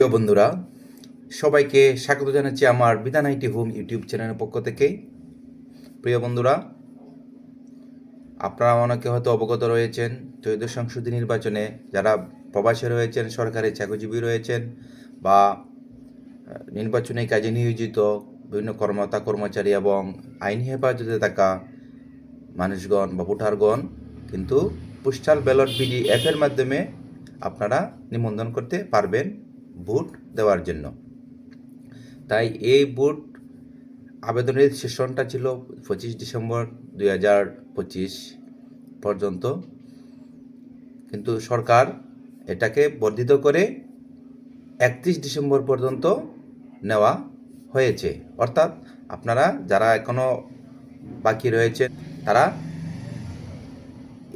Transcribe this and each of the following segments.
প্রিয় বন্ধুরা, সবাইকে স্বাগত জানাচ্ছি আমার বিধান আইটি হোম ইউটিউব চ্যানেলের পক্ষ থেকে। প্রিয় বন্ধুরা, আপনারা অনেকে হয়তো অবগত রয়েছেন ত্রয়োদশ সংসদী নির্বাচনে যারা প্রবাসী রয়েছেন, সরকারি চাকরিজীবী রয়েছেন বা নির্বাচনী কাজে নিয়োজিত বিভিন্ন কর্মকর্তা কর্মচারী এবং আইনি হেফাজতে থাকা মানুষগণ বা ভোটারগণ কিন্তু পোস্টাল ব্যালট PDF এর মাধ্যমে আপনারা নিবন্ধন করতে পারবেন ভোট দেওয়ার জন্য। তাই এই ভোট আবেদনের সেশনটা ছিল 25 ডিসেম্বর 2025 পর্যন্ত, কিন্তু সরকার এটাকে বর্ধিত করে 31 ডিসেম্বর পর্যন্ত নেওয়া হয়েছে। অর্থাৎ আপনারা যারা এখনও বাকি রয়েছে তারা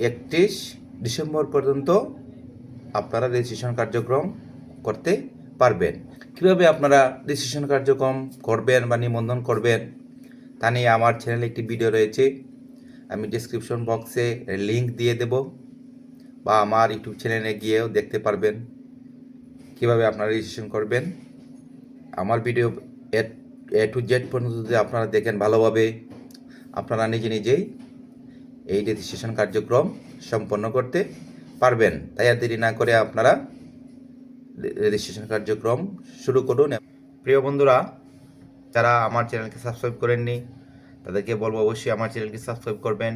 31 ডিসেম্বর পর্যন্ত আপনারা রেজিস্ট্রেশন কার্যক্রম করতে পারবেন। কীভাবে আপনারা রেজিস্ট্রেশন কার্যক্রম করবেন বা নিবন্ধন করবেন তা নিয়ে আমার চ্যানেলে একটি ভিডিও রয়েছে, আমি ডিসক্রিপশন বক্সে লিংক দিয়ে দেব, বা আমার ইউটিউব চ্যানেলে গিয়েও দেখতে পারবেন কীভাবে আপনারা রেজিস্ট্রেশন করবেন। আমার ভিডিও A to Z পর্যন্ত যদি আপনারা দেখেন ভালোভাবে, আপনারা নিজেই এই রেজিস্ট্রেশন কার্যক্রম সম্পন্ন করতে পারবেন। তাই আর দেরি না করে আপনারা রেজিস্ট্রেশন কার্যক্রম শুরু করুন। প্রিয় বন্ধুরা, যারা আমার চ্যানেলকে সাবস্ক্রাইব করেননি তাদেরকে বলবো অবশ্যই আমার চ্যানেলকে সাবস্ক্রাইব করবেন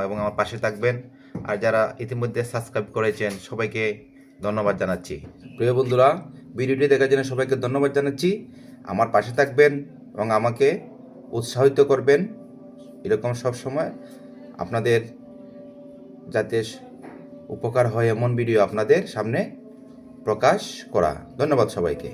এবং আমার পাশে থাকবেন। আর যারা ইতিমধ্যে সাবস্ক্রাইব করেছেন সবাইকে ধন্যবাদ জানাচ্ছি। প্রিয় বন্ধুরা, ভিডিওটি দেখার জন্য সবাইকে ধন্যবাদ জানাচ্ছি। আমার পাশে থাকবেন এবং আমাকে উৎসাহিত করবেন এরকম সব সময় আপনাদের যাতে উপকার হয় এমন ভিডিও আপনাদের সামনে প্রকাশ করা। ধন্যবাদ সবাইকে।